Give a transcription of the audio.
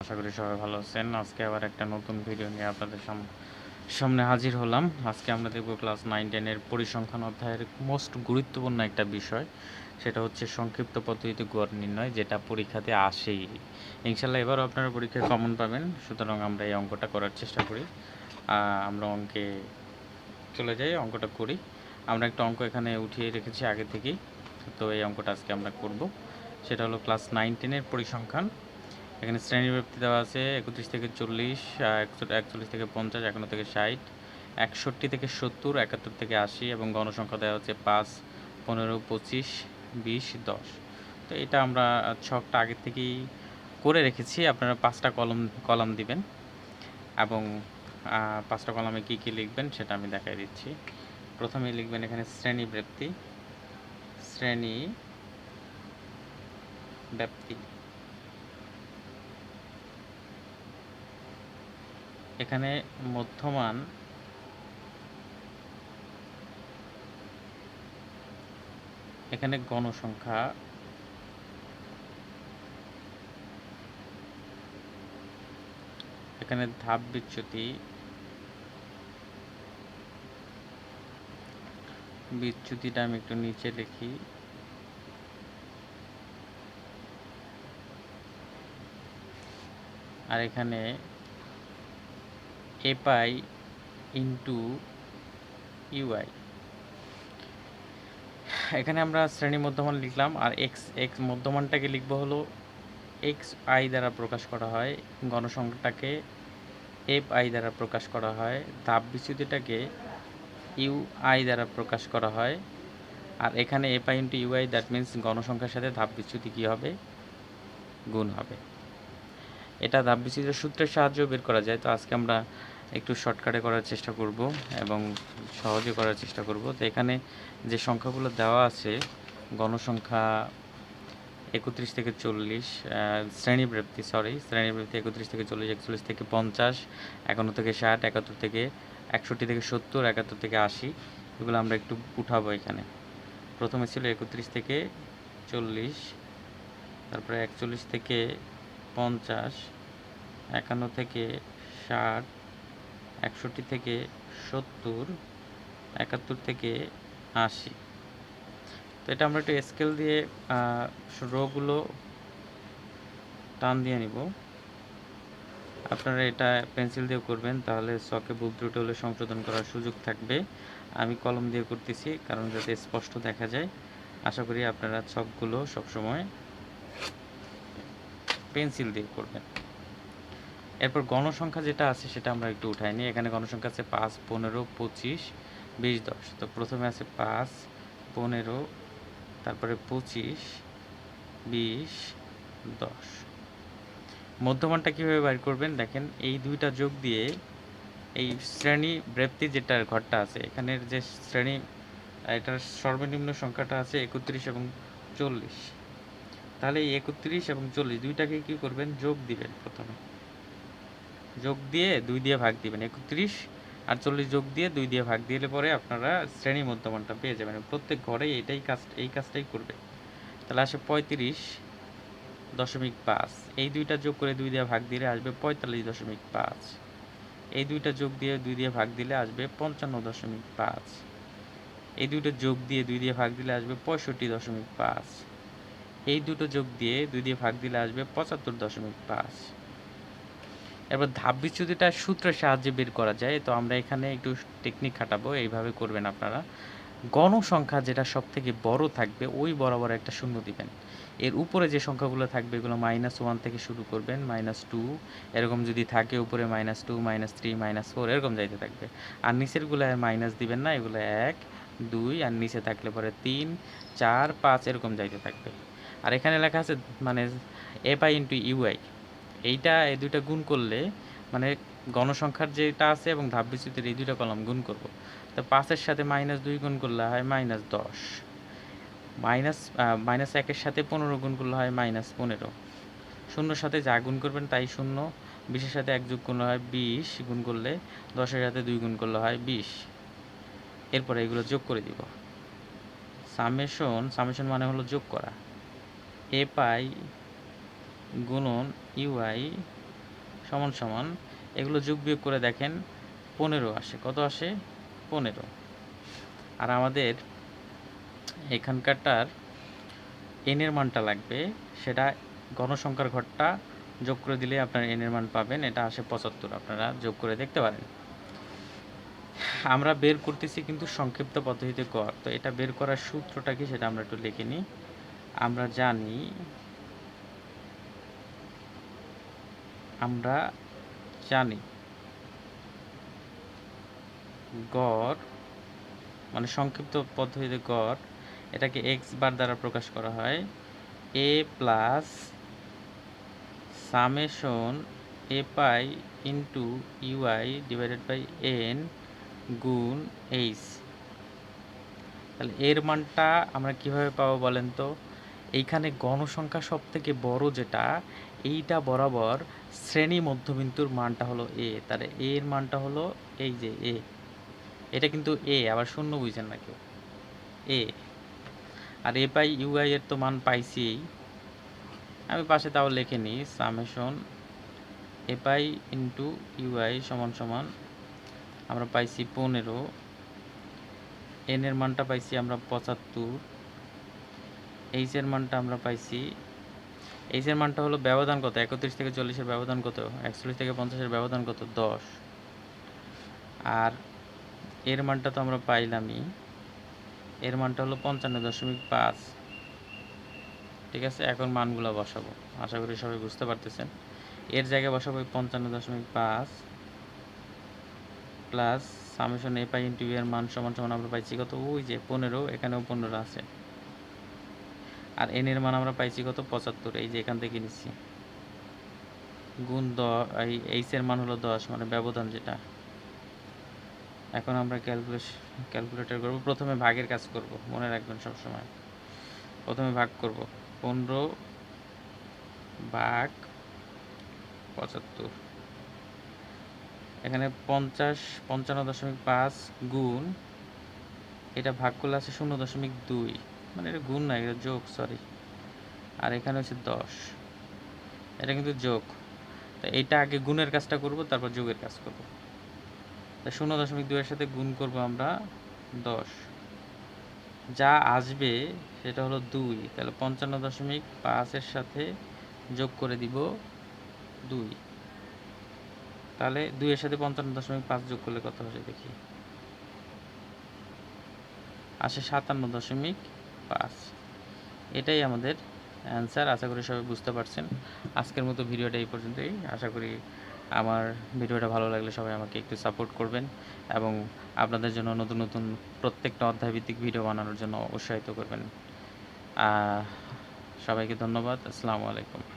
আশা করি সবাই ভালো আছেন। আজকে আবার একটা নতুন ভিডিও নিয়ে আপনাদের সামনে হাজির হলাম। আজকে আমরা দেখব ক্লাস 9-10 এর পরিসংখ্যান অধ্যায়ের মোস্ট গুরুত্বপূর্ণ একটা বিষয়। সেটা হচ্ছে সংক্ষিপ্ত পদ্ধতিতে গড় নির্ণয়, যেটা পরীক্ষাতে আসেই। ইনশাল্লাহ এবারও আপনারা পরীক্ষায় কমন পাবেন। সুতরাং আমরা এই অঙ্কটা করার চেষ্টা করি। আমরা অঙ্কে চলে যাই, অঙ্কটা করি। আমরা একটা অঙ্ক এখানে উঠিয়ে রেখেছি আগে থেকেই। তো এই অঙ্কটা আজকে আমরা করব। সেটা হলো ক্লাস 9-10 এর পরিসংখ্যান। এখানে শ্রেণীব্যাপ্তি দেওয়া আছে 31 থেকে 40, 41 থেকে 50, 51 থেকে 60, 61 থেকে 70, 71 থেকে 80 এবং গণসংখ্যা দেওয়া হচ্ছে 5, 15, 25, 20, 10। তো এটা আমরা ছকটা আগে থেকেই করে রেখেছি। আপনারা 5টা কলাম দিবেন এবং 5টা কলামে কী কী লিখবেন সেটা আমি দেখাই দিচ্ছি। প্রথমেই লিখবেন এখানে শ্রেণীব্যাপ্তি। এখানে মধ্যমান এখানে গণসংখ্যা, এখানে ধাপ বিচ্যুতিটা আমি একটু নিচে লিখি। আর এখানে এপাই ইন্টু ইউআই, এখানে আমরা শ্রেণী মধ্যমান লিখলাম। আর এক্স মধ্যমানটাকে লিখবো হলো এক্স আই দ্বারা প্রকাশ করা হয়, গণসংখ্যাটাকে এফ আই দ্বারা প্রকাশ করা হয়, ধাপ বিচ্যুতিটাকে ইউ আই দ্বারা প্রকাশ করা হয়। আর এখানে F I into U I, that means গণসংখ্যার সাথে ধাপ বিচ্যুতি কী হবে? গুণ হবে। এটা ধাপ বিচ্যুতির সূত্রের সাহায্যেও বের করা যায়। তো আজকে আমরা একটু শর্টকাটে করার চেষ্টা করব এবং সহজে করার চেষ্টা করব। তো এখানে যে সংখ্যাগুলো দেওয়া আছে, গণসংখ্যা 31 থেকে 40, শ্রেণীব্যাপ্তি 31 থেকে 40, 41 থেকে 50, 51 থেকে 60, 71 থেকে 61 থেকে 70, 71 থেকে 80, এগুলো আমরা একটু উঠাবো। এখানে প্রথমে ছিল 31 থেকে 40, তারপরে 41 থেকে 50, 51 থেকে 60, 61 থেকে 70, 71 থেকে 80। তো এটা আমরা একটু স্কেল দিয়ে রোগুলো টান দিয়ে নিব। আপনারা এটা পেন্সিল দিয়ে করবেন, তাহলে ছকে ভুল ত্রুটি হলে সংশোধন করার সুযোগ থাকবে। আমি কলম দিয়ে করতেছি কারণ যাতে স্পষ্ট দেখা যায়। আশা করি আপনারা ছকগুলো সবসময় পেন্সিল দিয়ে করবেন। এরপর গণসংখ্যা যেটা আছে সেটা আমরা একটু উঠাই নিই। এখানে গণসংখ্যা আছে 5, 15, 25, 20, 10। তো প্রথমে আছে 5, 15, তারপরে 25, 20, 10। মধ্যমানটা কীভাবে বাইর করবেন দেখেন, এই দুইটা যোগ দিয়ে এই শ্রেণী ব্যাপ্তি যেটার ঘরটা আছে, এখানের যে শ্রেণী, এটার সর্বনিম্ন সংখ্যাটা আছে 31 এবং 40। তাহলে এই 31 এবং 40 দুইটাকে কী করবেন? যোগ দিবেন। প্রথমে যোগ দিয়ে 2 দিয়ে ভাগ দিবেন। 31 আর 40 যোগ দিয়ে 2 দিয়ে ভাগ দিলে পরে আপনারা শ্রেণী মধ্যমানটা পেয়ে যাবেন। প্রত্যেক ঘরেই এই কাজটাই করবে। তাহলে আসে 35.5। এই দুইটা যোগ করে 2 দিয়ে ভাগ দিলে আসবে 45.5। এই দুইটা যোগ দিয়ে 2 দিয়ে ভাগ দিলে আসবে 55.5। এই দুটো যোগ দিয়ে 2 দিয়ে ভাগ দিলে আসবে 65.5। এই দুটো যোগ দিয়ে 2 দিয়ে ভাগ দিলে আসবে 75.5। এবার ধাপ বিচ্যুতিটা সূত্রের সাহায্যে বের করা যায়। তো আমরা এখানে একটু টেকনিক খাটাবো, এইভাবে করবেন আপনারা। গণসংখ্যা যেটা সবথেকে বড় থাকবে ওই বরাবর একটা শূন্য দিবেন। এর উপরে যে সংখ্যাগুলো থাকবে এগুলো -1 থেকে শুরু করবেন, -2 এরকম যদি থাকে, উপরে -2, -3, -4 এরকম যাইতে থাকবে। আর নিচেরগুলো আর মাইনাস দিবেন না, এগুলো 1, 2 আর নিচে থাকলে পরে 3, 4, 5 এরকম যাইতে থাকবে। আর এখানে লেখা আছে মানে এফআই ইন্টু ইউআই, এইটা এই দুইটা গুণ করলে মানে গণসংখ্যার যেটা আছে এবং ধাপ বিচ্যুতির এই দুইটা কলাম গুণ করব। তো 5-এর সাথে -2 গুণ করলে হয় -10, -1-এর সাথে 15 গুণ করলে হয় -15, শূন্যর সাথে যা গুণ করবেন তাই শূন্য, 20-এর সাথে 1 যোগ করলে হয় 20, গুণ করলে 10-এর সাথে 2 গুণ করলে হয় 20। এরপরে এগুলো যোগ করে দিব। সামেশন মানে হলো যোগ করা। এ পাই গুণন ইউআই সমান সমান এগুলো যোগ বিয়োগ করে দেখেন 15 আসে। কত আসে? 15। আর আমাদের এখানকারটার n এর মানটা লাগবে, সেটা গণসংখ্যার ঘরটা যোগ করে দিলে আপনার n এর মান পাবেন। এটা আসে 75, আপনারা যোগ করে দেখতে পারেন। আমরা বের করতেছি কিন্তু সংক্ষিপ্ত পদ্ধতিতে গড়। তো এটা বের করার সূত্রটা কি সেটা আমরা একটু লিখে নিই। আমরা জানি গড় মানে সংক্ষিপ্ত পদ্ধতিতে গড়, এটাকে x বার দ্বারা প্রকাশ করা হয় a plus summation a pi into u i divided by n গুণ h। তাহলে এর মানটা আমরা কিভাবে পাবো বলেন তো? এইখানে গণসংখ্যা সব থেকে বড় যেটা, এইটা বরাবর শ্রেণী মধ্যবিন্দুর মানটা হলো a। তাহলে a এর মানটা হলো এই যে a, এটা কিন্তু a, আবার শূন্য বুঝছেন না কেউ, a। আর a পাই ইউআই এর তো মান পাইছি, আমি পাশে তাও লিখে নিই summation a pi into u i সমান সমান আমরা পাইছি 15, n এর মানটা পাইছি আমরা 75, h এর মানটা আমরা পাইছি, h এর মানটা হলো ব্যবধান কত, 31 থেকে 40 এর ব্যবধান কত, 41 থেকে 50 এর ব্যবধান কত, 10। আর এর মানটা তো আমরা পাইলামই, এর মানটা হলো 55.5। ঠিক আছে, এখন মানগুলো বসাবো, আশা করি সবাই বুঝতে পারতেছেন। এর জায়গায় বসাবো 55.5 plus summation a pi into এর মান সমান সমান আমরা পাইছি কত, ওই যে 15, এখানেও 15 আছে। আর n এর মান আমরা পাইছি কত, 75, এই যে এখান থেকে নিচ্ছি, গুণ এই h এর মান হলো 10, মানে ব্যবধান যেটা। এখন আমরা ক্যালকুলেটর করব, প্রথমে ভাগের কাজ করব, মনে রাখবেন সবসময়। প্রথমে ভাগ করব, 15 ভাগ 75, এখানে 55.5 গুণ, এটা ভাগ করলে আছে 0.2, মানে এটা গুণ না, এটা যোগ, সরি। আর এখানে হচ্ছে 10, এটা কিন্তু যোগ। তো এইটা আগে গুণের কাজটা করব, তারপর যোগের কাজ করব। তা 0.2 এর সাথে গুণ করব আমরা 10, যা আসবে সেটা হলো 2। তাহলে 55.5 এর সাথে যোগ করে দিব 2। তাহলে 2 এর সাথে 55.5 যোগ করলে কত আসে দেখি, আসে 57.5। এটাই আমাদের অ্যান্সার। আশা করি সবাই বুঝতে পারছেন। আজকের মতো ভিডিওটা এই পর্যন্তই। আশা করি আমার ভিডিওটা ভালো লাগলে সবাই আমাকে একটু সাপোর্ট করবেন এবং আপনাদের জন্য নতুন নতুন প্রত্যেকটা অধ্যায়ভিত্তিক ভিডিও বানানোর জন্য উৎসাহিত করবেন। সবাইকে ধন্যবাদ। আসসালামু আলাইকুম।